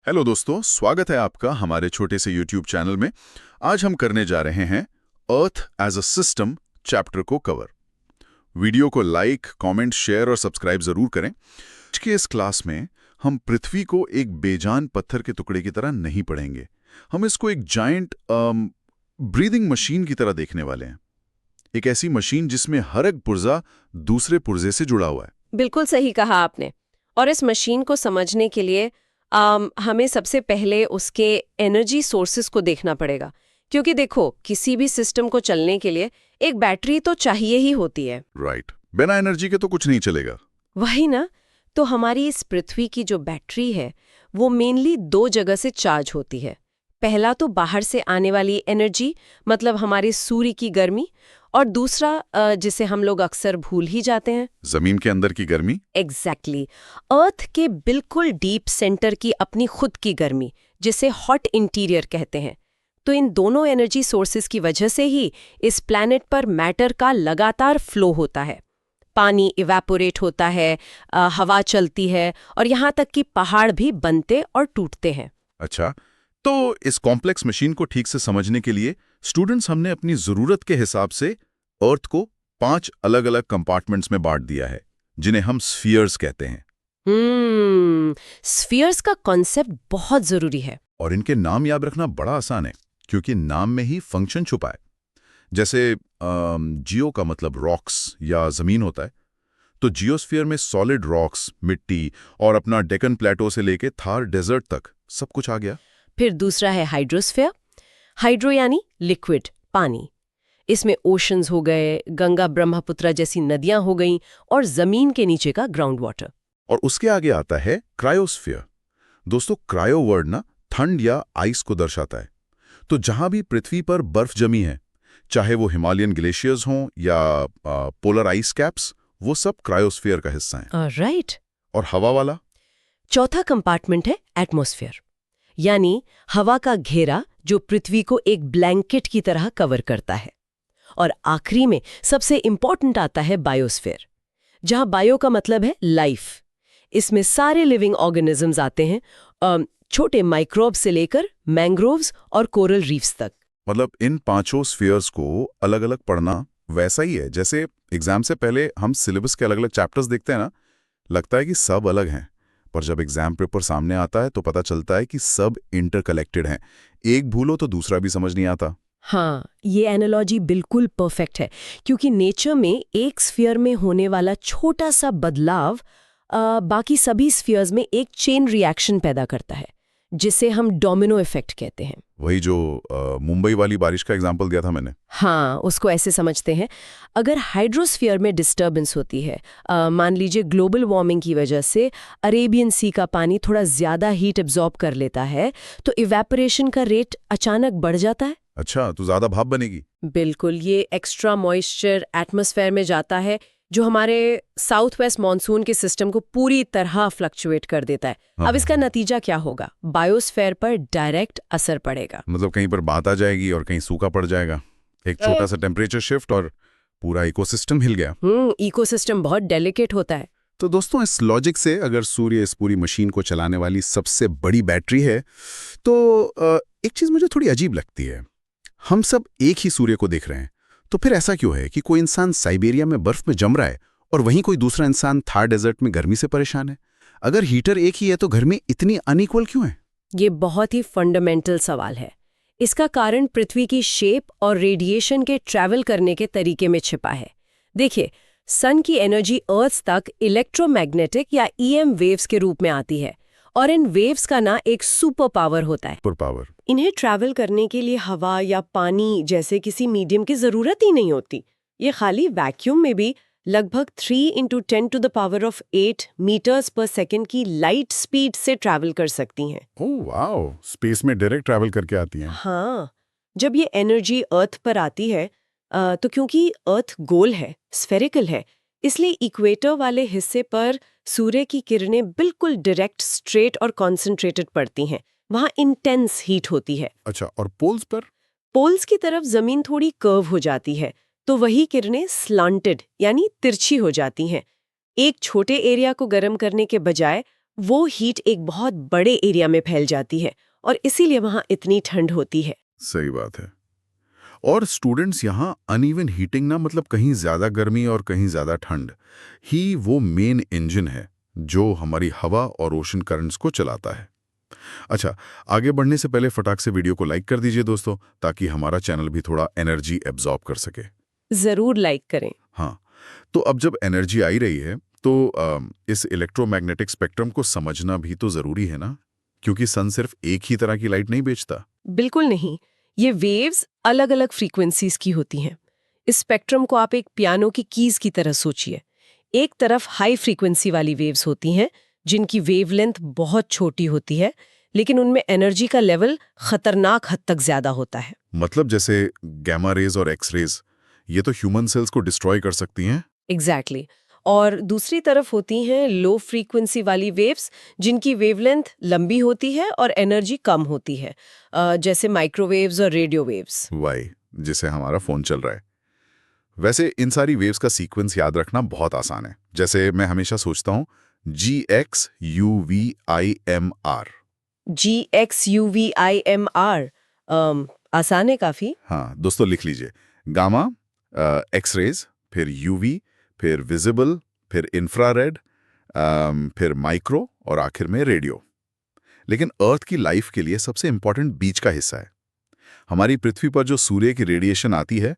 Hello दोस्तों, स्वागत है आपका हमारे छोटे से YouTube चैनल में। आज हम करने जा रहे हैं earth as a system chapter को कवर। वीडियो को लाइक, कमेंट, शेयर और सब्सक्राइब जरूर करें। आज के इस क्लास में हम पृथ्वी को एक बेजान पत्थर के टुकड़े की तरह नहीं पढ़ेंगे। हम इसको एक जायंट ब्रीदिंग मशीन की तरह देखने वाले हैं। एक ऐसी मशीन जिसमें हर एक पुर्जा दूसरे पुर्जे से जुड़ा हुआ है। बिल्कुल सही कहा आपने। और इस मशीन को समझने के लिए हमें सबसे पहले उसके एनर्जी सोर्सेस को देखना पड़ेगा, क्योंकि देखो, किसी भी सिस्टम को चलने के लिए एक बैटरी तो चाहिए ही होती है। राइट, बिना एनर्जी के तो कुछ नहीं चलेगा। वही ना। तो हमारी इस पृथ्वी की जो बैटरी है वो मेनली दो जगह से चार्ज होती है। पहला तो बाहर से आने वाली एनर्जी, मतलब हमारे सूर्य की गर्मी, और दूसरा जिसे हम लोग अक्सर भूल ही जाते हैं, जमीन के अंदर की गर्मी। एग्जैक्टली अर्थ के बिल्कुल डीप सेंटर की अपनी खुद की गर्मी, जिसे हॉट इंटीरियर कहते हैं। तो इन दोनों एनर्जी सोर्सेज की वजह से ही इस प्लैनेट पर मैटर का लगातार फ्लो होता है। पानी इवेपोरेट होता है, हवा चलती है, और यहाँ तक कि पहाड़ भी बनते और टूटते हैं। अच्छा, तो इस कॉम्प्लेक्स मशीन को ठीक से समझने के लिए स्टूडेंट्स हमने अपनी जरूरत के हिसाब से अर्थ को 5 अलग-अलग कंपार्टमेंट्स में बांट दिया है, जिन्हें हम स्फीयर्स कहते हैं। स्फीयर्स का कॉन्सेप्ट बहुत जरूरी है। और इनके नाम याद रखना बड़ा आसान है, क्योंकि नाम में ही फंक्शन छुपा है। जैसे जियो का मतलब रॉक्स या जमीन होता है, तो जियोस्फीयर में सॉलिड रॉक्स, मिट्टी और अपना डेक्कन प्लेटो से लेके थार डेजर्ट तक सब कुछ आ गया। फिर दूसरा है हाइड्रोस्फीयर। हाइड्रो यानी लिक्विड, पानी। इसमें ओशंस हो गए, गंगा ब्रह्मपुत्र जैसी नदियां हो गईं, और जमीन के नीचे का ग्राउंड वाटर। और उसके आगे आता है क्रायोस्फीयर। दोस्तों, क्रायो वर्ड ना ठंड या आइस को दर्शाता है। तो जहां भी पृथ्वी पर बर्फ जमी है, चाहे वो हिमालयन ग्लेशियर्स हों या पोलर आइस कैप्स, वो सब क्रायोस्फीयर का हिस्सा हैं। राइट। और हवा वाला? चौथा कंपार्टमेंट है एटमॉस्फेयर, यानी हवा का घेरा जो पृथ्वी को एक ब्लैंकेट की तरह कवर करता है। और आखिरी में सबसे इंपॉर्टेंट आता है बायोस्फीयर, जहां बायो का मतलब है लाइफ। इसमें सारे लिविंग ऑर्गेनिजम्स आते हैं, छोटे माइक्रोब से लेकर मैंग्रोव्स और कोरल रीफ्स तक। मतलब इन पांचों स्फीयर्स को अलग-अलग पढ़ना वैसा ही है जैसे एग्जाम से पहले हम सिलेबस के अलग-अलग चैप्टर्स देखते हैं ना। लगता है कि सब अलग हैं, पर जब एग्जाम पेपर सामने आता है तो पता चलता है कि सब इंटरकनेक्टेड हैं। एक भूलो तो दूसरा भी समझ नहीं आता। हाँ, ये एनालॉजी बिल्कुल परफेक्ट है, क्योंकि नेचर में एक स्फीयर में होने वाला छोटा सा बदलाव बाकी सभी स्फीयर्स में एक चेन रिएक्शन पैदा करता है, जिसे हम डोमिनो इफेक्ट कहते हैं। वही जो मुंबई वाली बारिश का एग्जाम्पल दिया था मैंने। हाँ, उसको ऐसे समझते हैं। अगर हाइड्रोस्फीयर में डिस्टर्बेंस होती है, मान लीजिए ग्लोबल वार्मिंग की वजह से अरेबियन सी का पानी थोड़ा ज्यादा हीट एब्जॉर्ब कर लेता है, तो इवेपोरेशन का रेट अचानक बढ़ जाता है। अच्छा, तो ज्यादा भाप बनेगी। बिल्कुल, ये एक्स्ट्रा मॉइस्चर एटमॉस्फेयर में जाता है, जो हमारे साउथ वेस्ट मानसून के सिस्टम को पूरी तरह फ्लक्चुएट कर देता है। अब इसका नतीजा क्या होगा? बायोस्फेयर पर डायरेक्ट असर पड़ेगा। मतलब कहीं पर बात आ जाएगी और कहीं सूखा पड़ जाएगा। एक छोटा सा टेम्परेचर शिफ्ट और पूरा इकोसिस्टम हिल गया। इकोसिस्टम बहुत डेलिकेट होता है। तो दोस्तों, इस लॉजिक से अगर सूर्य इस पूरी मशीन को चलाने वाली सबसे बड़ी बैटरी है, तो एक चीज मुझे थोड़ी अजीब लगती है। हम सब एक ही सूर्य को देख रहे हैं, तो फिर ऐसा क्यों है कि कोई इंसान साइबेरिया में बर्फ में जम रहा है और वहीं कोई दूसरा इंसान थार डेजर्ट में गर्मी से परेशान है? अगर हीटर एक ही है तो गर्मी इतनी अनइक्वल क्यों है? ये बहुत ही फंडामेंटल सवाल है। इसका कारण पृथ्वी की शेप और रेडिएशन के ट्रैवल करने के तरीके में छिपा है। देखिए, सन की एनर्जी अर्थ तक इलेक्ट्रोमैग्नेटिक या ईएम वेव्स के रूप में आती है, और इन वेव्स का ना एक सुपर पावर होता है। Super power? इन्हें ट्रैवल करने के लिए हवा या पानी जैसे किसी मीडियम की जरूरत ही नहीं होती। ये खाली वैक्यूम में भी लगभग 3 × 10⁸ मीटर्स पर सेकेंड की लाइट स्पीड से ट्रैवल कर सकती हैं। ओह वाओ, स्पेस में डायरेक्ट ट्रैवल करके आती हैं। हाँ, जब ये एनर्जी अर्थ पर आती है, तो क्योंकि अर्थ गोल है, स्फेरिकल है, इसलिए इक्वेटर वाले हिस्से पर सूर्य की किरणें बिल्कुल डायरेक्ट, स्ट्रेट और कॉन्सेंट्रेटेड पड़ती हैं। वहाँ इंटेंस हीट होती है। अच्छा, और पोल्स पर? पोल्स की तरफ जमीन थोड़ी कर्व हो जाती है, तो वही किरणें स्लांटेड यानी तिरछी हो जाती हैं। एक छोटे एरिया को गर्म करने के बजाय वो हीट एक बहुत बड़े एरिया में फैल जाती है और इसीलिए वहाँ इतनी ठंड होती है। सही बात है। और स्टूडेंट्स यहाँ अनइवन हीटिंग ना, मतलब कहीं ज्यादा गर्मी और कहीं ज्यादा ठंड ही वो मेन इंजन है जो हमारी हवा और ओशन करंट्स को चलाता है। अच्छा, आगे बढ़ने से पहले फटाक से वीडियो को लाइक कर दीजिए दोस्तों, ताकि हमारा चैनल भी थोड़ा एनर्जी एब्जॉर्ब कर सके। जरूर लाइक करें। हाँ, तो अब जब एनर्जी आई रही है तो इस इलेक्ट्रोमैग्नेटिक स्पेक्ट्रम को समझना भी तो जरूरी है ना, क्योंकि सन सिर्फ एक ही तरह की लाइट नहीं भेजता। बिल्कुल नहीं, ये वेव्स अलग अलग फ्रीक्वेंसीज की होती हैं। इस स्पेक्ट्रम को आप एक पियानो की कीज की तरह सोचिए। एक तरफ हाई फ्रीक्वेंसी वाली वेव्स होती हैं जिनकी वेवलेंथ बहुत छोटी होती है, लेकिन उनमें एनर्जी का लेवल खतरनाक हद तक ज्यादा होता है। मतलब जैसे गैमा रेज और एक्स रेज, ये तो ह्यूमन सेल्स को डिस्ट्रॉय कर सकती हैं। एग्जैक्टली और दूसरी तरफ होती हैं लो फ्रीक्वेंसी वाली वेव्स जिनकी वेवलेंथ लंबी होती है और एनर्जी कम होती है, जैसे माइक्रोवेव्स और रेडियो वेव्स। वाई, जिसे हमारा फोन चल रहा है। वैसे इन सारी वेव्स का सीक्वेंस याद रखना बहुत आसान है। जैसे मैं हमेशा सोचता हूँ GXUVIMR। GXUVIMR आसान है काफी। हाँ दोस्तों, लिख लीजिए। गामा, एक्स रेज, फिर यूवी, फिर विजिबल, फिर इंफ्रारेड, फिर माइक्रो और आखिर में रेडियो। लेकिन अर्थ की लाइफ के लिए सबसे इंपॉर्टेंट बीच का हिस्सा है। हमारी पृथ्वी पर जो सूर्य की रेडिएशन आती है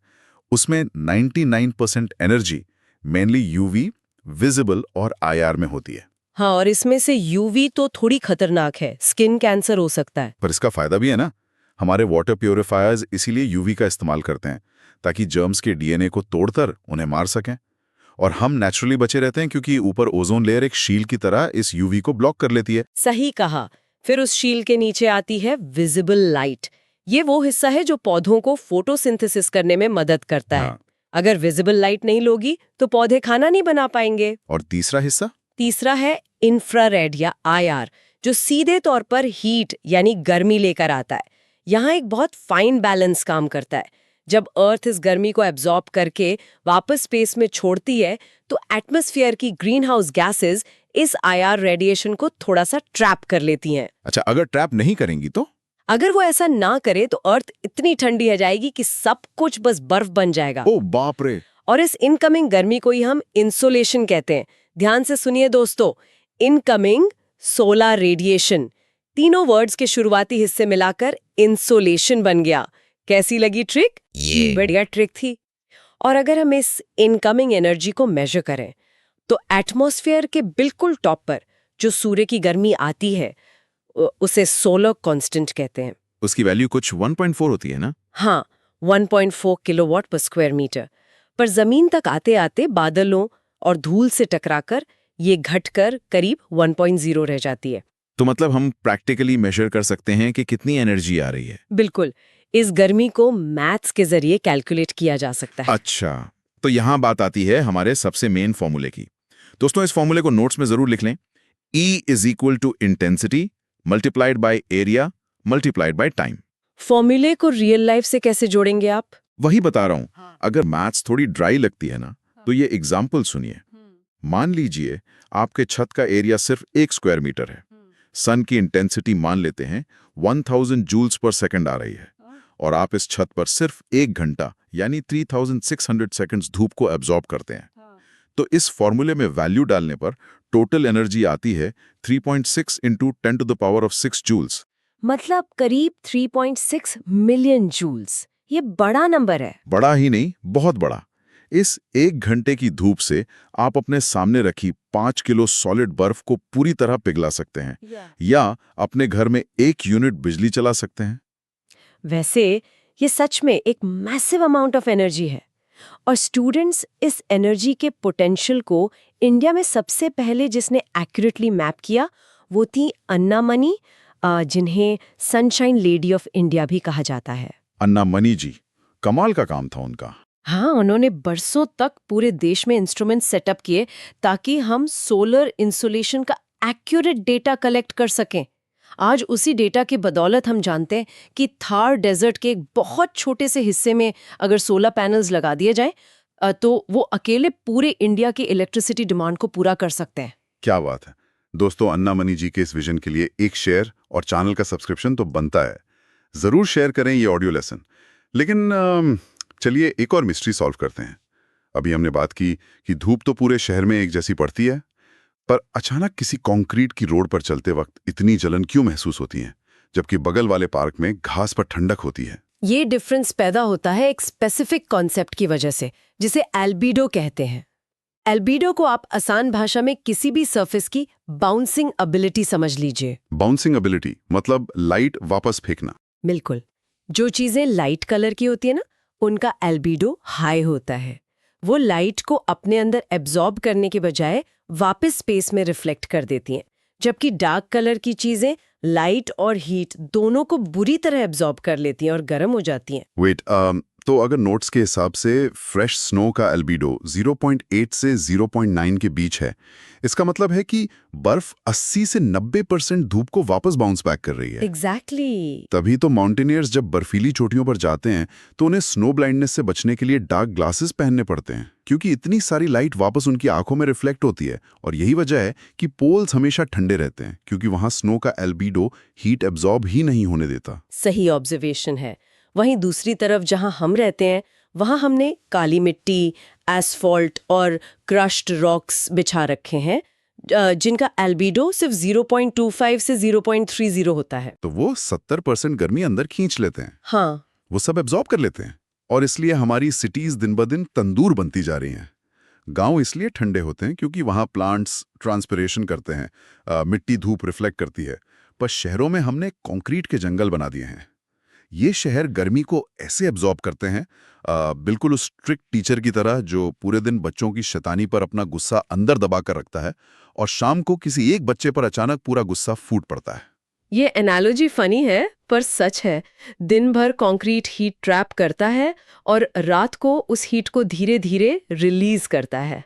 उसमें 99% एनर्जी मेनली यूवी, विजिबल और आईआर में होती है। हाँ, और इसमें से यूवी तो थोड़ी खतरनाक है, स्किन कैंसर हो सकता है। पर इसका फायदा भी है ना। हमारे वाटर प्योरीफायर्स इसीलिए यूवी का इस्तेमाल करते हैं, ताकि जर्म्स के डीएनए को तोड़कर उन्हें मार सकें। और हम नेचुरली बचे रहते हैं क्योंकि ऊपर ओजोन लेयर एक शील्ड की तरह इस यूवी को ब्लॉक कर लेती है। सही कहा। फिर उस शील्ड के नीचे आती है विजिबल लाइट। ये वो हिस्सा है जो पौधों को फोटोसिंथेसिस करने में मदद करता है। हाँ। अगर विजिबल लाइट नहीं लोगी तो पौधे खाना नहीं बना पाएंगे। और तीसरा हिस्सा? तीसरा है इंफ्रारेड या आईआर, जो सीधे तौर पर हीट यानी गर्मी लेकर आता है। यहाँ एक बहुत फाइन बैलेंस काम करता है। जब अर्थ इस गर्मी को एब्जॉर्ब करके वापस स्पेस में छोड़ती है तो एटमॉस्फेयर की ग्रीन हाउस गैसेज इस आईआर रेडिएशन को थोड़ा सा ट्रैप कर लेती हैं। अच्छा, अगर ट्रैप नहीं करेंगी तो? अगर वो ऐसा ना करे तो अर्थ इतनी ठंडी हो जाएगी कि सब कुछ बस बर्फ बन जाएगा। ओ बाप रे! और इस इनकमिंग गर्मी को ही हम इंसोलेशन कहते हैं। ध्यान से सुनिए दोस्तों, इनकमिंग, सोलर रेडिएशन, तीनों वर्ड्स के शुरुआती हिस्से मिलाकर इंसोलेशन बन गया। कैसी लगी ट्रिक? ये बढ़िया ट्रिक थी। और अगर हम इस इनकमिंग एनर्जी को मेजर करें तो एटमॉस्फेयर के बिल्कुल टॉप पर जो सूर्य की गर्मी आती है उसे सोलर कांस्टेंट कहते हैं। उसकी वैल्यू कुछ 1.4 होती है ना? हाँ, 1.4 किलोवाट पर स्क्वायर मीटर। पर जमीन तक आते आते बादलों और धूल से टकराकर ये घटकर करीब 1.0 रह जाती है। तो मतलब हम प्रैक्टिकली मेजर कर सकते हैं कि कितनी एनर्जी आ रही है। बिल्कुल, इस गर्मी को मैथ्स के जरिए कैलकुलेट किया जा सकता है। अच्छा, तो यहाँ बात आती है हमारे सबसे मेन फॉर्मूले की। दोस्तों, इस फॉर्मूले को नोट्स में जरूर लिख लें। E = intensity multiplied by area multiplied by time. फॉर्मूले को रियल लाइफ से कैसे जोड़ेंगे आप? वही बता रहा हूँ। अगर मैथ्स थोड़ी ड्राई लगती है ना, तो ये एग्जाम्पल सुनिए। मान लीजिए आपके छत का एरिया सिर्फ 1 स्क्वायर मीटर है। सन की इंटेंसिटी मान लेते हैं 1000 जूल्स पर सेकंड आ रही है, और आप इस छत पर सिर्फ 1 घंटा यानी 3600 सेकंड्स धूप को एब्जॉर्ब करते हैं। तो इस फॉर्मूले में वैल्यू डालने पर टोटल एनर्जी आती है 3.6 × 10⁶ जूल्स। मतलब करीब 3.6 मिलियन जूल्स। ये बड़ा नंबर है। बड़ा ही नहीं, बहुत बड़ा। इस 1 घंटे की धूप से आप अपने सामने रखी 5 किलो सॉलिड बर्फ को पूरी तरह पिघला सकते हैं, या अपने घर में 1 यूनिट बिजली चला सकते हैं। वैसे ये सच में एक मैसिव अमाउंट ऑफ एनर्जी है। और स्टूडेंट्स, इस एनर्जी के पोटेंशियल को इंडिया में सबसे पहले जिसने एक्यूरेटली मैप किया वो थी अन्ना मनी, जिन्हें सनशाइन लेडी ऑफ इंडिया भी कहा जाता है। अन्ना मनी जी, कमाल का काम था उनका। हाँ, उन्होंने बरसों तक पूरे देश में इंस्ट्रूमेंट सेटअप किए ताकि हम सोलर इंसुलेशन का एक्यूरेट डेटा कलेक्ट कर सकें। आज उसी डेटा की बदौलत हम जानते हैं कि थार डेजर्ट के एक बहुत छोटे से हिस्से में अगर सोलर पैनल्स लगा दिए जाएं तो वो अकेले पूरे इंडिया की इलेक्ट्रिसिटी डिमांड को पूरा कर सकते हैं। क्या बात है! दोस्तों, अन्ना मनी जी के इस विजन के लिए एक शेयर और चैनल का सब्सक्रिप्शन तो बनता है। ज़रूर शेयर करें ये ऑडियो लेसन। लेकिन चलिए एक और मिस्ट्री सॉल्व करते हैं। अभी हमने बात की कि धूप तो पूरे शहर में एक जैसी पड़ती है, पर अचानक किसी कंक्रीट की रोड पर चलते वक्त इतनी जलन क्यों महसूस होती है, जबकि बगल वाले पार्क में घास पर ठंडक होती है? ये डिफरेंस पैदा होता है एक स्पेसिफिक कॉन्सेप्ट की वजह से, जिसे एल्बिडो कहते हैं। एल्बिडो को आप आसान भाषा में किसी भी सरफेस की बाउंसिंग एबिलिटी समझ लीजिए। बाउंसिंग एबिलिटी मतलब लाइट वापस फेंकना। बिल्कुल। जो चीजें लाइट कलर की होती है ना, उनका एल्बिडो हाई होता है। वो लाइट को अपने अंदर एब्जॉर्ब करने के बजाय वापस स्पेस में रिफ्लेक्ट कर देती हैं, जबकि डार्क कलर की चीजें लाइट और हीट दोनों को बुरी तरह एब्जॉर्ब कर लेती हैं और गर्म हो जाती हैं। वेट, तो अगर नोट्स के हिसाब से फ्रेश स्नो का एल्बिडो 0.8 से 0.9 के बीच है, इसका मतलब है कि बर्फ 80 से 90% धूप को वापस बाउंस बैक कर रही है। एग्जैक्टली। तभी तो माउंटेनियर्स जब बर्फीली चोटियों पर जाते हैं तो उन्हें स्नो ब्लाइंडनेस से बचने के लिए डार्क ग्लासेस पहनने पड़ते हैं, क्योंकि इतनी सारी लाइट वापस उनकी आंखों में रिफ्लेक्ट होती है। और यही वजह है कि पोल्स हमेशा ठंडे रहते हैं, क्योंकि वहां स्नो का एल्बिडो हीट एब्जॉर्ब ही नहीं होने देता। सही ऑब्जर्वेशन है। वहीं दूसरी तरफ जहां हम रहते हैं, वहां हमने काली मिट्टी, एसफॉल्ट और क्रश्ड रॉक्स बिछा रखे हैं, जिनका एल्बिडो सिर्फ 0.25 से 0.30 होता है। तो वो 70% गर्मी अंदर खींच लेते हैं। हाँ, वो सब एब्जॉर्ब कर लेते हैं, और इसलिए हमारी सिटीज दिन ब दिन तंदूर बनती जा रही हैं। गांव इसलिए ठंडे होते हैं क्योंकि वहां प्लांट्स ट्रांसपिरेशन करते हैं, मिट्टी धूप रिफ्लेक्ट करती है। पर शहरों में हमने कंक्रीट के जंगल बना दिए हैं। ये शहर गर्मी को ऐसे एब्जॉर्ब करते हैं, बिल्कुल उस स्ट्रिक्ट टीचर की तरह जो पूरे दिन बच्चों की शैतानी पर अपना गुस्सा अंदर दबा कर रखता है, और शाम को किसी एक बच्चे पर अचानक पूरा गुस्सा फूट पड़ता है। ये एनालॉजी फनी है पर सच है। दिन भर कंक्रीट हीट ट्रैप करता है और रात को उस हीट को धीरे धीरे रिलीज करता है।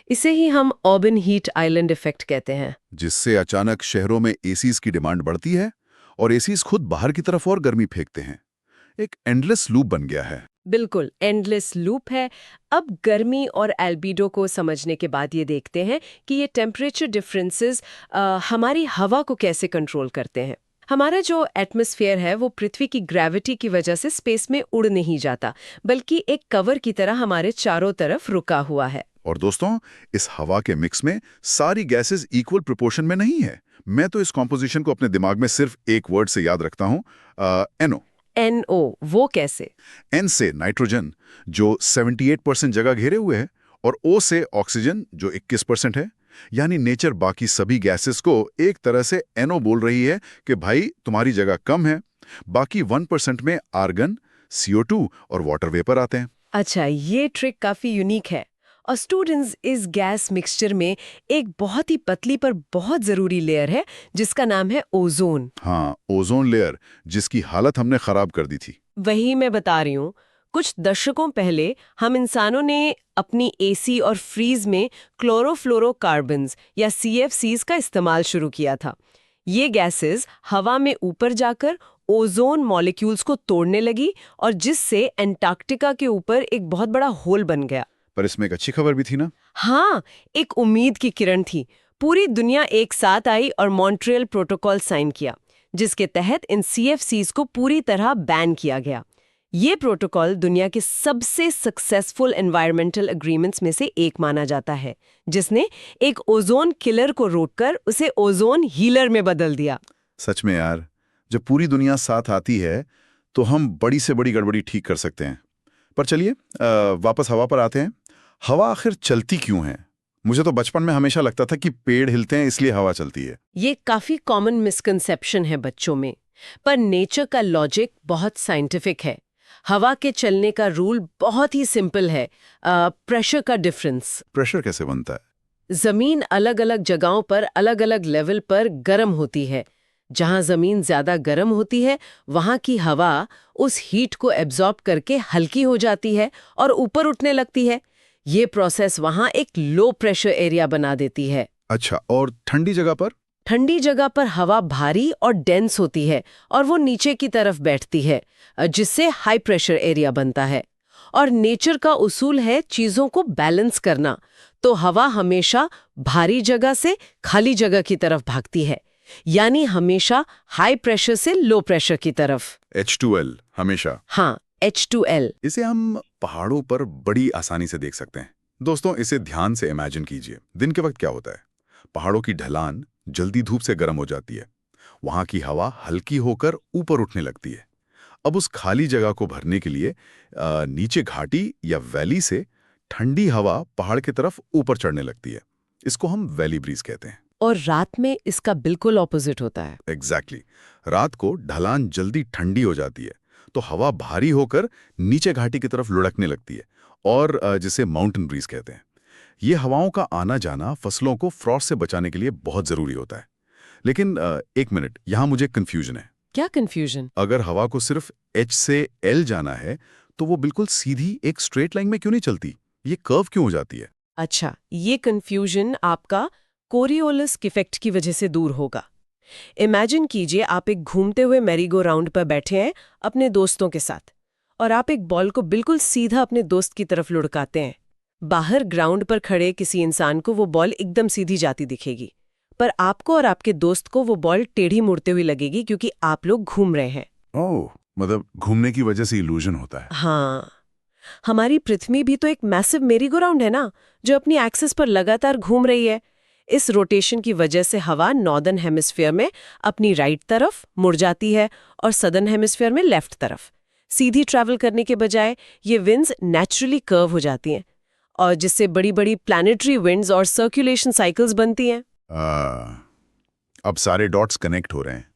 इसे ही हम अर्बन हीट आइलैंड इफेक्ट कहते हैं। जिससे अचानक शहरों में एसीज की डिमांड बढ़ती है, और एसीज खुद बाहर की तरफ और गर्मी फेंकते हैं। एक एंडलेस लूप बन गया है। बिल्कुल एंडलेस लूप है। अब गर्मी और एल्बिडो को समझने के बाद ये देखते हैं कि ये टेम्परेचर डिफरेंसेस हमारी हवा को कैसे कंट्रोल करते हैं। हमारा जो एटमॉस्फेयर है वो पृथ्वी की ग्रेविटी की वजह से स्पेस में उड़ नहीं जाता, बल्कि एक कवर की तरह हमारे चारों तरफ रुका हुआ है। और दोस्तों, इस हवा के मिक्स में सारी गैसेस इक्वल प्रोपोर्शन में नहीं है। मैं तो इस कॉम्पोजिशन को अपने दिमाग में सिर्फ एक वर्ड से याद रखता हूं, NO। NO, वो कैसे? N से नाइट्रोजन, जो 78% जगह घेरे हुए है, और O से ऑक्सीजन, जो 21% है। यानी नेचर बाकी सभी गैसेस को एक तरह से NO बोल रही है कि भाई तुम्हारी जगह कम है। बाकी 1% में आर्गन, CO2 और वाटर वेपर आते हैं। अच्छा, ये ट्रिक काफी यूनिक है। और स्टूडेंट्स, इस गैस मिक्सचर में एक बहुत ही पतली पर बहुत जरूरी लेयर है जिसका नाम है ओजोन। हाँ, ओजोन लेयर, जिसकी हालत हमने खराब कर दी थी। वही मैं बता रही हूँ। कुछ दशकों पहले हम इंसानों ने अपनी एसी और फ्रीज में क्लोरोफ्लोरोकार्बन्स या CFCs का इस्तेमाल शुरू किया था। ये गैसेस हवा में ऊपर जाकर ओजोन मॉलिक्यूल्स को तोड़ने लगी, और जिससे एंटार्क्टिका के ऊपर एक बहुत बड़ा होल बन गया। पर इसमें एक अच्छी खबर भी थी ना? हाँ, एक उम्मीद की किरण थी। पूरी दुनिया एक साथ आई और मॉन्ट्रियल प्रोटोकॉल साइन किया, जिसके तहत इन CFCs को पूरी तरह बैन किया गया। ये प्रोटोकॉल दुनिया के सबसे सक्सेसफुल एनवायरमेंटल एग्रीमेंट्स में से एक माना जाता है, जिसने एक ओजोन किलर को रोककर उसे ओजोन हीलर में बदल दिया। सच में यार, जब पूरी दुनिया साथ आती है तो हम बड़ी से बड़ी गड़बड़ी ठीक कर सकते हैं। पर चलिए वापस हवा पर आते हैं। हवा आखिर चलती क्यों है? मुझे तो बचपन में हमेशा लगता था कि पेड़ हिलते हैं इसलिए हवा चलती है। ये काफी कॉमन मिसकंसेप्शन है बच्चों में, पर नेचर का लॉजिक बहुत साइंटिफिक है। हवा के चलने का रूल बहुत ही सिंपल है, प्रेशर का डिफरेंस। प्रेशर कैसे बनता है? जमीन अलग अलग जगहों पर अलग अलग लेवल पर गर्म होती है। जहां जमीन ज्यादा गर्म होती है, वहां की हवा उस हीट को एब्जॉर्ब करके हल्की हो जाती है और ऊपर उठने लगती है। ये प्रोसेस वहां एक लो प्रेशर एरिया बना देती है। अच्छा, और ठंडी जगह पर? ठंडी जगह पर हवा भारी और डेंस होती है और वो नीचे की तरफ बैठती है, जिससे हाई प्रेशर एरिया बनता है। और नेचर का उसूल है चीजों को बैलेंस करना। तो हवा हमेशा भारी जगह से खाली जगह की तरफ भागती है, यानी हमेशा हाई प्रेशर से लो प्रेशर की तरफ। H2L हमेशा। हाँ, H2L। इसे हम पहाड़ों पर बड़ी आसानी से देख सकते हैं। दोस्तों, इसे ध्यान से इमेजिन कीजिए। दिन के वक्त क्या होता है? पहाड़ों की ढलान जल्दी धूप से गर्म हो जाती है। वहां की हवा हल्की होकर ऊपर उठने लगती है। अब उस खाली जगह को भरने के लिए नीचे घाटी या वैली से ठंडी हवा पहाड़ की तरफ ऊपर चढ़ने लगती है। इसको हम वैली ब्रीज कहते हैं। और रात में इसका बिल्कुल ऑपोजिट होता है। एग्जैक्टली। रात को ढलान जल्दी ठंडी हो जाती है, तो हवा भारी होकर नीचे घाटी की तरफ लुढ़कने लगती है और जिसे माउंटेन ब्रीज कहते हैं। ये हवाओं का आना जाना फसलों को फ्रॉस्ट से बचाने के लिए बहुत जरूरी होता है। लेकिन एक मिनट, यहां मुझे कंफ्यूजन है। क्या कंफ्यूजन? अगर हवा को सिर्फ H से L जाना है, तो वो बिल्कुल सीधी एक स्ट्रेट लाइन में क्यों नहीं चलती? ये कर्व क्यों हो जाती है? अच्छा, ये कंफ्यूजन आपका कोरियोलिस इफेक्ट की वजह से दूर होगा। इमेजिन कीजिए आप एक घूमते हुए मैरीगो राउंड पर बैठे हैं अपने दोस्तों के साथ, और आप एक बॉल को बिल्कुल सीधा अपने दोस्त की तरफ लुढ़काते हैं। बाहर ग्राउंड पर खड़े किसी इंसान को वो बॉल एकदम सीधी जाती दिखेगी, पर आपको और आपके दोस्त को वो बॉल टेढ़ी मुड़ते हुई लगेगी, क्योंकि आप लोग घूम रहे हैं। ओह, मतलब घूमने की वजह से इल्यूजन होता है। हाँ, हमारी पृथ्वी भी तो एक मैसिव मेरीगो राउंड है ना, जो अपनी एक्सिस पर लगातार घूम रही है। इस रोटेशन की वजह से हवा नॉर्दर्न हेमिस्फीयर में अपनी राइट तरफ मुड़ जाती है और सदर्न हेमिस्फीयर में लेफ्ट तरफ। सीधी ट्रैवल करने के बजाय ये विंड्स नेचुरली कर्व हो जाती हैं, और जिससे बड़ी बड़ी प्लैनेटरी विंड्स और सर्कुलेशन साइकिल्स बनती हैं। अब सारे डॉट्स कनेक्ट हो रहे हैं।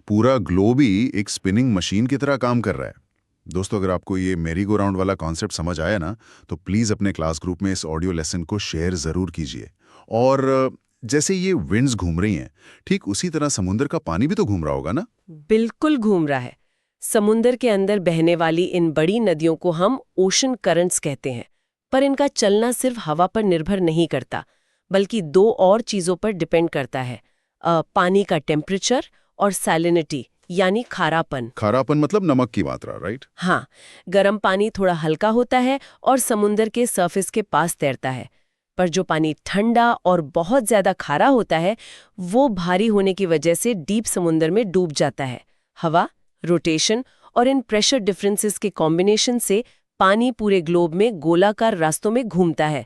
पूरा ग्लोब ही एक स्पिनिंग मशीन की तरह काम कर रहा है। दोस्तों, अगर आपको ये मेरीगो राउंड वाला कॉन्सेप्ट समझ आया ना, तो प्लीज़ अपने क्लास ग्रुप में इस ऑडियो लेसन को शेयर ज़रूर कीजिए। और जैसे ये विंड्स घूम रही हैं, ठीक उसी तरह समुद्र का पानी भी तो घूम रहा होगा ना? बिल्कुल घूम रहा है। समुद्र के अंदर बहने वाली इन बड़ी नदियों को हम ओशन करंट्स कहते हैं, पर इनका चलना सिर्फ हवा पर निर्भर नहीं करता, बल्कि दो और चीज़ों पर डिपेंड करता है। पानी का टेम्परेचर और सैलिनिटी, यानी खारापन। खारापन मतलब नमक की मात्रा, राइट? हाँ, गर्म पानी थोड़ा हल्का होता है और समुद्र के सरफेस के पास तैरता है, पर जो पानी ठंडा और बहुत ज्यादा खारा होता है, वो भारी होने की वजह से डीप समुद्र में डूब जाता है। हवा, रोटेशन और इन प्रेशर डिफरेंसेस के कॉम्बिनेशन से पानी पूरे ग्लोब में गोलाकार रास्तों में घूमता है,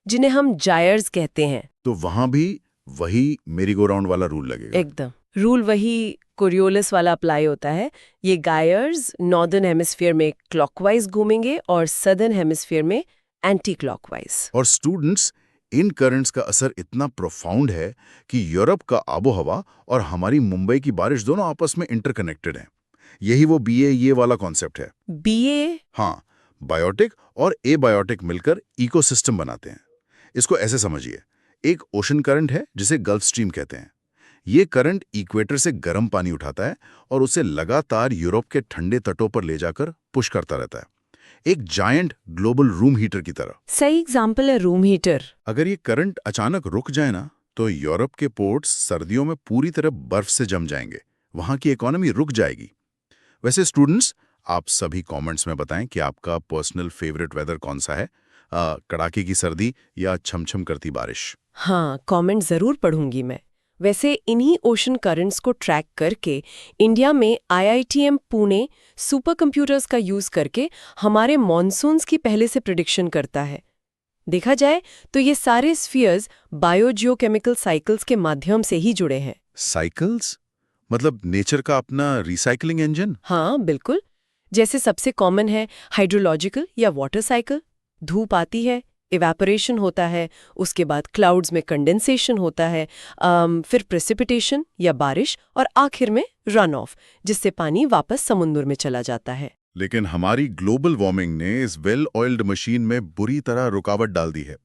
जिन्हें हम जायर्स कहते हैं। तो वहां भी वही मेरीगो राउंड वाला रूल लगेगा? एकदम, रूल वही कोरियोलिस वाला अप्लाई होता है। ये गायर्स नॉर्दर्न हेमिस्फीयर में क्लॉकवाइज घूमेंगे और सदर्न हेमिस्फीयर में एंटी क्लॉकवाइज। और स्टूडेंट्स, इन करंट्स का असर इतना प्रोफाउंड है कि यूरोप का आबोहवा और हमारी मुंबई की बारिश दोनों आपस में इंटरकनेक्टेड हैं। यही वो BA वाला कॉन्सेप्ट है। BA? हाँ, बायोटिक और एबायोटिक मिलकर इकोसिस्टम बनाते हैं। इसको ऐसे समझिए, एक ओशन करंट है जिसे गल्फ स्ट्रीम कहते हैं। ये करंट इक्वेटर से गर्म पानी उठाता है और उसे लगातार यूरोप के ठंडे तटों पर ले जाकर पुश करता रहता है, एक जायंट ग्लोबल रूम हीटर की तरह। सही एग्जाम्पल है रूम हीटर। अगर ये करंट अचानक रुक जाए ना, तो यूरोप के पोर्ट्स सर्दियों में पूरी तरह बर्फ से जम जाएंगे। वहां की इकोनॉमी रुक जाएगी। वैसे स्टूडेंट्स, आप सभी कमेंट्स में बताएं कि आपका पर्सनल फेवरेट वेदर कौन सा है, कड़ाके की सर्दी या छमछम करती बारिश? हाँ, कमेंट जरूर पढ़ूंगी मैं। वैसे इन्हीं ओशन करंट्स को ट्रैक करके इंडिया में IITM पुणे सुपर कंप्यूटर्स का यूज करके हमारे मॉनसून्स की पहले से प्रिडिक्शन करता है। देखा जाए तो ये सारे स्फीयर्स बायोजियोकेमिकल साइकिल्स के माध्यम से ही जुड़े हैं। साइकिल्स मतलब नेचर का अपना रिसाइकलिंग इंजन? हाँ, बिल्कुल। जैसे सबसे कॉमन है हाइड्रोलॉजिकल या वाटर साइकिल। धूप आती है, इवेपोरेशन होता है, उसके बाद क्लाउड्स में कंडेंसेशन होता है, फिर प्रेसिपिटेशन या बारिश, और आखिर में रन ऑफ, जिससे पानी वापस समुद्र में चला जाता है। लेकिन हमारी ग्लोबल वार्मिंग ने इस वेल ऑयल्ड मशीन में बुरी तरह रुकावट डाल दी है।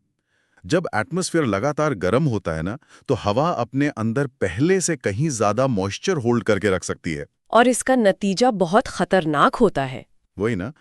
जब एटमॉस्फेयर लगातार गर्म होता है ना, तो हवा अपने अंदर पहले से कहीं ज्यादा मॉइस्चर होल्ड करके रख सकती है, और इसका नतीजा बहुत खतरनाक होता है। वही ना।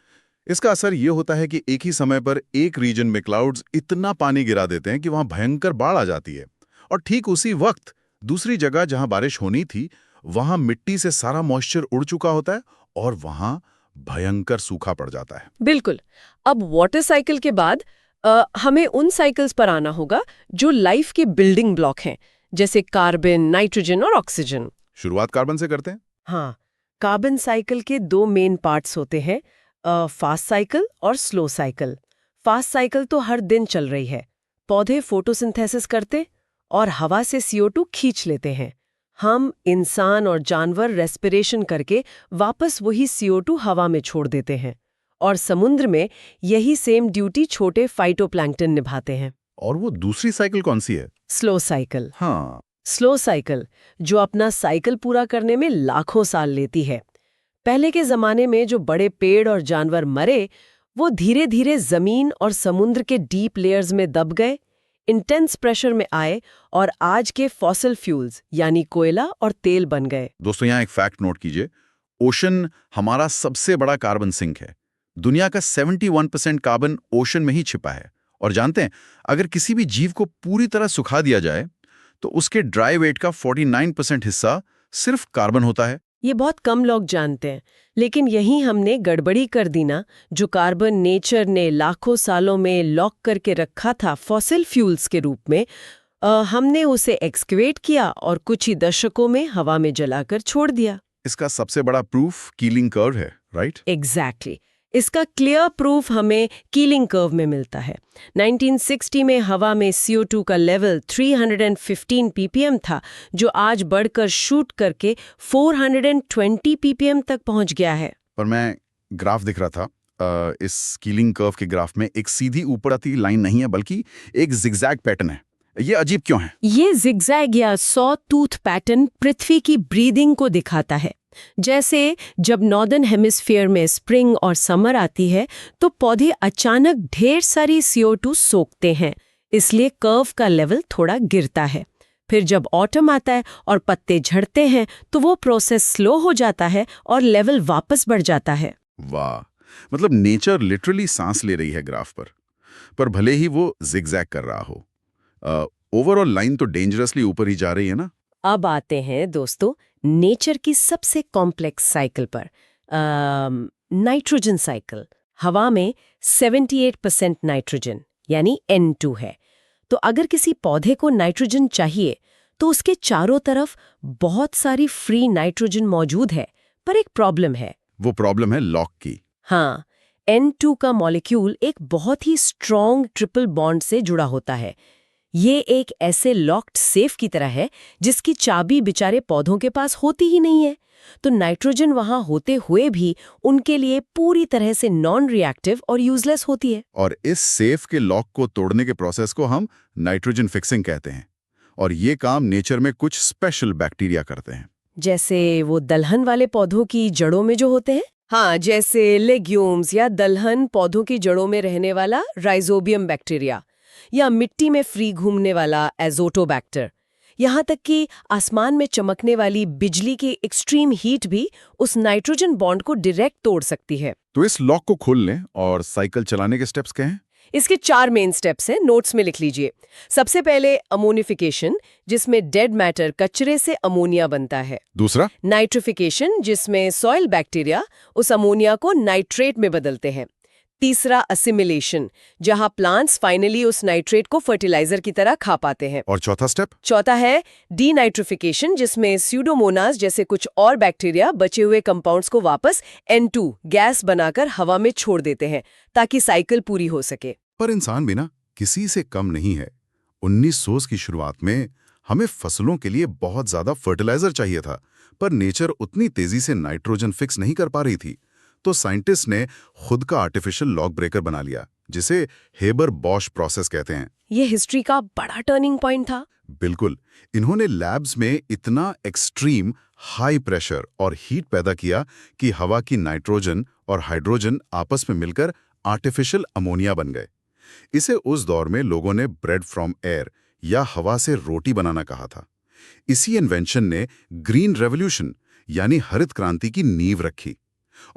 इसका असर ये होता है कि एक ही समय पर एक रीजन में क्लाउड्स इतना पानी गिरा देते हैं कि वहां भयंकर बाढ़ आ जाती है, और ठीक उसी वक्त दूसरी जगह जहां बारिश होनी थी, वहां मिट्टी से सारा मॉइस्चर उड़ चुका होता है और वहां भयंकर सूखा पड़ जाता है। बिल्कुल। अब वाटर साइकिल के बाद हमें उन साइकिल्स पर आना होगा जो लाइफ के बिल्डिंग ब्लॉक हैं, जैसे कार्बन, नाइट्रोजन और ऑक्सीजन। शुरुआत कार्बन से करते हैं। हाँ, कार्बन साइकिल के दो मेन पार्ट्स होते हैं, फास्ट साइकिल और स्लो साइकिल। फास्ट साइकिल तो हर दिन चल रही है। पौधे फोटोसिंथेसिस करते और हवा से CO2 खींच लेते हैं। हम इंसान और जानवर रेस्पिरेशन करके वापस वही CO2 हवा में छोड़ देते हैं। और समुद्र में यही सेम ड्यूटी छोटे फाइटोप्लैंक्टन निभाते हैं। और वो दूसरी साइकिल कौन सी है? Slow cycle. हाँ, स्लो साइकिल, जो अपना साइकिल पूरा करने में लाखों साल लेती है। पहले के जमाने में जो बड़े पेड़ और जानवर मरे, वो धीरे धीरे जमीन और समुद्र के डीप लेयर्स में दब गए, इंटेंस प्रेशर में आए और आज के फॉसिल फ्यूल्स यानी कोयला और तेल बन गए। दोस्तों यहाँ एक फैक्ट नोट कीजिए। ओशन हमारा सबसे बड़ा कार्बन सिंक है। दुनिया का 71% कार्बन ओशन में ही छिपा है। और जानते हैं, अगर किसी भी जीव को पूरी तरह सुखा दिया जाए तो उसके ड्राई वेट का 49% हिस्सा सिर्फ कार्बन होता है। ये बहुत कम लोग जानते हैं, लेकिन यही हमने गड़बड़ी कर दी ना। जो कार्बन नेचर ने लाखों सालों में लॉक करके रखा था फॉसिल फ्यूल्स के रूप में, हमने उसे एक्सकवेट किया और कुछ ही दशकों में हवा में जलाकर छोड़ दिया। इसका सबसे बड़ा प्रूफ कीलिंग कर्व है, राइट? एग्जैक्टली। इसका क्लियर प्रूफ हमें कीलिंग कर्व में मिलता है। 1960 में हवा में CO2 का लेवल 315 ppm था, जो आज बढ़कर शूट करके 420 ppm तक पहुंच गया है। पर मैं ग्राफ दिख रहा था, इस कीलिंग कर्व के ग्राफ में एक सीधी ऊपर आती लाइन नहीं है, बल्कि एक जिगजैग पैटर्न है। ये अजीब क्यों है? ये जिगजैग या सॉ टूथ पैटर्न पृथ्वी की ब्रीदिंग को दिखाता है। जैसे जब नॉर्दर्न हेमिस्फीयर में स्प्रिंग और समर आती है तो पौधे अचानक ढेर सारी CO2 सोखते हैं, इसलिए कर्व का लेवल थोड़ा गिरता है। फिर जब ऑटम आता है और पत्ते झड़ते हैं तो वो प्रोसेस स्लो हो जाता है और लेवल वापस बढ़ जाता है। वाह, मतलब नेचर लिटरली सांस ले रही है ग्राफ पर भले ही वो जिगजैग कर रहा हो, ओवरऑल लाइन तो डेंजरसली ऊपर ही जा रही है ना। अब आते हैं दोस्तों नेचर की सबसे कॉम्प्लेक्स साइकिल पर, नाइट्रोजन साइकिल। हवा में 78% नाइट्रोजन यानी N2 है। तो अगर किसी पौधे को नाइट्रोजन चाहिए तो उसके चारों तरफ बहुत सारी फ्री नाइट्रोजन मौजूद है, पर एक प्रॉब्लम है। वो प्रॉब्लम है लॉक की। हाँ, N2 का मॉलिक्यूल एक बहुत ही स्ट्रॉन्ग ट्रिपल बॉन्ड से जुड़ा होता है। ये एक ऐसे लॉक्ड सेफ की तरह है जिसकी चाबी बेचारे पौधों के पास होती ही नहीं है। तो नाइट्रोजन वहां होते हुए भी उनके लिए पूरी तरह से नॉन रिएक्टिव और यूजलेस होती है। और इस सेफ के लॉक को तोड़ने के प्रोसेस को हम नाइट्रोजन फिक्सिंग कहते हैं। और ये काम नेचर में कुछ स्पेशल बैक्टीरिया करते हैं। जैसे वो दलहन वाले पौधों की जड़ों में जो होते हैं। हाँ, जैसे लेग्यूम्स या दलहन पौधों की जड़ों में रहने वाला राइजोबियम बैक्टीरिया, या मिट्टी में फ्री घूमने वाला एजोटोबैक्टर। यहाँ तक कि आसमान में चमकने वाली बिजली की एक्सट्रीम हीट भी उस नाइट्रोजन बॉन्ड को डायरेक्ट तोड़ सकती है। तो इस लॉक को खोल लें और साइकिल चलाने के स्टेप्स क्या हैं? इसके 4 मेन स्टेप्स हैं, नोट्स में लिख लीजिए। सबसे पहले अमोनिफिकेशन, जिसमें डेड मैटर कचरे से अमोनिया बनता है। दूसरा नाइट्रिफिकेशन, जिसमें सॉइल बैक्टीरिया उस अमोनिया को नाइट्रेट में बदलते हैं। तीसरा असिमिलेशन, जहां प्लांट्स फाइनली उस नाइट्रेट को फर्टिलाइजर की तरह खा पाते हैं। और चौथा स्टेप? चौथा है डीनाइट्रिफिकेशन, जिसमें स्यूडोमोनास जैसे कुछ और बैक्टीरिया बचे हुए कंपाउंड्स को वापस N2 गैस बनाकर हवा में छोड़ देते हैं ताकि साइकिल पूरी हो सके। पर इंसान भी ना किसी से कम नहीं है। 1900 की शुरुआत में हमें फसलों के लिए बहुत ज्यादा फर्टिलाइजर चाहिए था, पर नेचर उतनी तेजी से नाइट्रोजन फिक्स नहीं कर पा रही थी। तो साइंटिस्ट ने खुद का आर्टिफिशियल लॉक ब्रेकर बना लिया, जिसे हेबर-बॉश प्रोसेस कहते हैं। ये हिस्ट्री का बड़ा टर्निंग पॉइंट था। बिल्कुल। इन्होंने लैब्स में इतना एक्सट्रीम हाई प्रेशर और हीट पैदा किया कि हवा की नाइट्रोजन और हाइड्रोजन आपस में मिलकर आर्टिफिशियल अमोनिया बन गए। इसे उस दौर में लोगों ने ब्रेड फ्रॉम एयर या हवा से रोटी बनाना कहा था। इसी इन्वेंशन ने ग्रीन रेवोल्यूशन यानी हरित क्रांति की नींव रखी।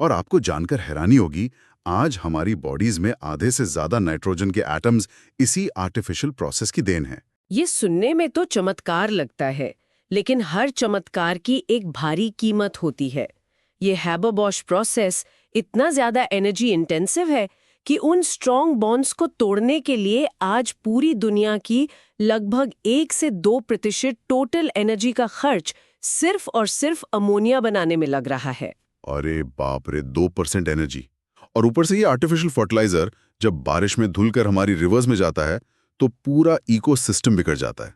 और आपको जानकर हैरानी होगी, आज हमारी बॉडीज में आधे से ज्यादा नाइट्रोजन के एटम्स इसी आर्टिफिशियल प्रोसेस की देन है। ये सुनने में तो चमत्कार लगता है, लेकिन हर चमत्कार की एक भारी कीमत होती है। ये हेबर-बॉश प्रोसेस इतना ज्यादा एनर्जी इंटेंसिव है कि उन स्ट्रॉन्ग बॉन्ड्स को तोड़ने के लिए आज पूरी दुनिया की लगभग 1 से 2% टोटल एनर्जी का खर्च सिर्फ और सिर्फ अमोनिया बनाने में लग रहा है। अरे बाप रे, 2% एनर्जी, और ऊपर से ये आर्टिफिशियल फर्टिलाइजर जब बारिश में धुलकर हमारी रिवर्स में जाता है तो पूरा इकोसिस्टम बिगड़ जाता है।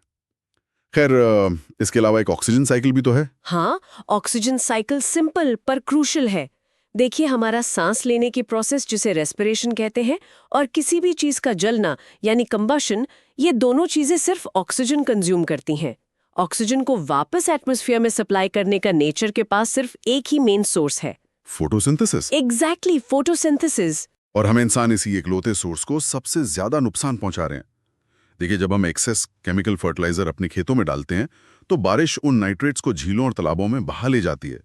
खैर, इसके अलावा एक ऑक्सीजन साइकिल भी तो है। हाँ, ऑक्सीजन साइकिल सिंपल पर क्रूशल है। देखिए, हमारा सांस लेने की प्रोसेस जिसे रेस्पिरेशन कहते हैं और किसी भी चीज का जलना यानी कंबशन, ये दोनों चीजें सिर्फ ऑक्सीजन कंज्यूम करती हैं। ऑक्सीजन को वापस एटमॉस्फेयर में सप्लाई करने का नेचर के पास सिर्फ एक ही मेन सोर्स है, फोटोसिंथेसिस। Exactly, photosynthesis. और हम इंसान इसी इकलौते सोर्स को सबसे ज्यादा नुकसान पहुंचा रहे हैं। देखिए, जब हम एक्सेस केमिकल फर्टिलाइजर अपने खेतों में डालते हैं तो बारिश उन नाइट्रेट्स को झीलों और तालाबों में बहा ले जाती है।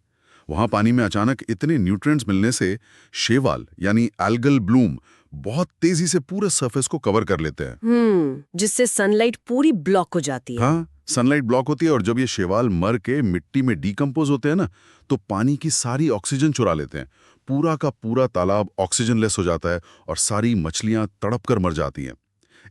वहां पानी में अचानक इतने न्यूट्रिएंट्स मिलने से शेवाल यानी एल्गल ब्लूम बहुत तेजी से पूरे सरफेस को कवर कर लेते हैं। जिससे सनलाइट पूरी ब्लॉक हो जाती है। हाँ, सनलाइट ब्लॉक होती है और जब ये शेवाल मर के मिट्टी में डीकंपोज होते हैं ना, तो पानी की सारी ऑक्सीजन चुरा लेते हैं। पूरा का पूरा तालाब ऑक्सीजनलेस हो जाता है और सारी मछलियां तड़प कर मर जाती हैं।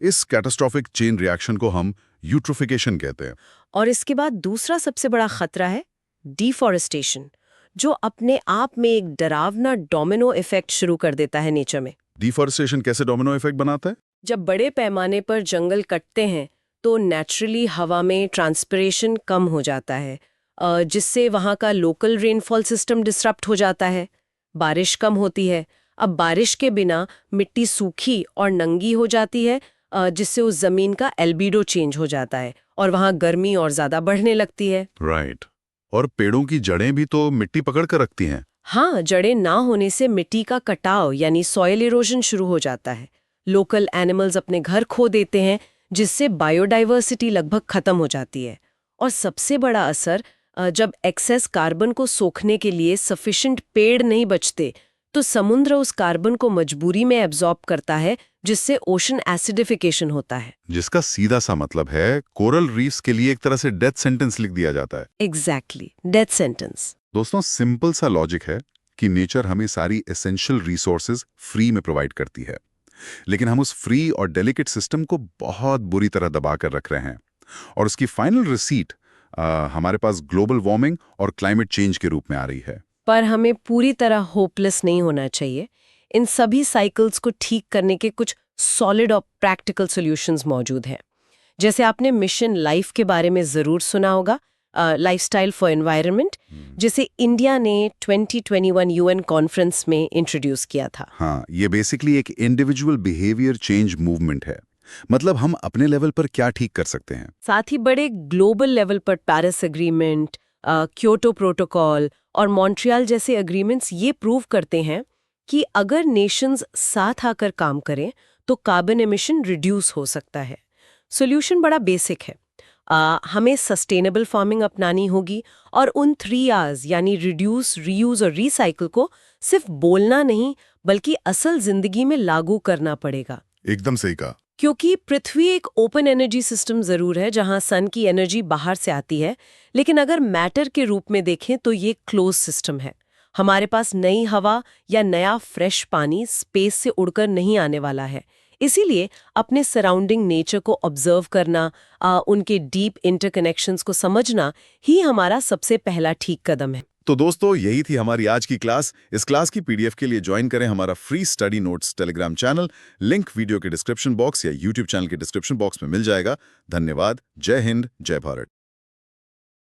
इस कैटास्ट्रोफिक चेन रिएक्शन को हम यूट्रोफिकेशन कहते हैं। और इसके बाद दूसरा सबसे बड़ा खतरा है डिफॉरेस्टेशन, जो अपने आप में एक डरावना डोमिनो इफेक्ट शुरू कर देता है नेचर में। डिफॉरेस्टेशन कैसे डोमिनो इफेक्ट बनाता है? जब बड़े पैमाने पर जंगल कटते हैं तो नेचुरली हवा में ट्रांसपिरेशन कम हो जाता है, जिससे वहाँ का लोकल रेनफॉल सिस्टम डिसरप्ट हो जाता है। बारिश कम होती है। अब बारिश के बिना मिट्टी सूखी और नंगी हो जाती है, जिससे उस जमीन का एल्बिडो चेंज हो जाता है और वहाँ गर्मी और ज्यादा बढ़ने लगती है। राइट। और पेड़ों की जड़ें भी तो मिट्टी पकड़ कर रखती हैं। हाँ, जड़ें ना होने से मिट्टी का कटाव यानी सॉइल इरोजन शुरू हो जाता है। लोकल एनिमल्स अपने घर खो देते हैं, जिससे बायोडाइवर्सिटी लगभग खत्म हो जाती है। और सबसे बड़ा असर, जब एक्सेस कार्बन को सोखने के लिए सफिशिएंट पेड़ नहीं बचते तो समुद्र उस कार्बन को मजबूरी में एब्जॉर्ब करता है, जिससे ओशन एसिडिफिकेशन होता है। जिसका सीधा सा मतलब है कोरल रीफ्स के लिए एक तरह से डेथ सेंटेंस लिख दिया जाता है। Exactly, death sentence. दोस्तों, सिंपल सा लॉजिक है कि नेचर हमें सारी एसेंशियल रिसोर्सेज फ्री में प्रोवाइड करती है, लेकिन हम उस फ्री और डेलिकेट सिस्टम को बहुत बुरी तरह दबा कर रख रहे हैं। और उसकी फाइनल रिसीट हमारे पास ग्लोबल वार्मिंग और क्लाइमेट चेंज के रूप में आ रही है। पर हमें पूरी तरह होपलेस नहीं होना चाहिए। इन सभी साइकिल्स को ठीक करने के कुछ सॉलिड और प्रैक्टिकल सॉल्यूशंस मौजूद हैं। जैसे आपने मिशन लाइफ के बारे में जरूर सुना होगा, लाइफस्टाइल फॉर एनवायरनमेंट, जिसे इंडिया ने 2021 यूएन कॉन्फ्रेंस में इंट्रोड्यूस किया था। हाँ, ये बेसिकली एक इंडिविजुअल बिहेवियर चेंज मूवमेंट है। मतलब हम अपने लेवल पर क्या ठीक कर सकते हैं। साथ ही बड़े ग्लोबल लेवल पर पेरिस एग्रीमेंट, क्योटो प्रोटोकॉल और मॉन्ट्रियल जैसे एग्रीमेंट्स ये प्रूव करते हैं कि अगर नेशंस साथ आकर काम करें तो कार्बन एमिशन रिड्यूस हो सकता है। सॉल्यूशन बड़ा बेसिक है। हमें सस्टेनेबल फार्मिंग अपनानी होगी और उन 3 R's यानी रिड्यूस, रीयूज और रिसाइकिल को सिर्फ बोलना नहीं बल्कि असल जिंदगी में लागू करना पड़ेगा। एकदम सही कहा। क्योंकि पृथ्वी एक ओपन एनर्जी सिस्टम जरूर है जहां सन की एनर्जी बाहर से आती है, लेकिन अगर मैटर के रूप में देखें तो ये क्लोज सिस्टम है। हमारे पास नई हवा या नया फ्रेश पानी स्पेस से उड़कर नहीं आने वाला है। इसीलिए अपने सराउंडिंग नेचर को ऑब्जर्व करना, उनके डीप इंटरकनेक्शंस को समझना ही हमारा सबसे पहला ठीक कदम है। तो दोस्तों, यही थी हमारी आज की क्लास। इस क्लास की पीडीएफ के लिए ज्वाइन करें हमारा free study notes Telegram channel. Link video के डिस्क्रिप्शन बॉक्स या यूट्यूब चैनल के डिस्क्रिप्शन बॉक्स में मिल जाएगा। धन्यवाद। जय हिंद, जय भारत।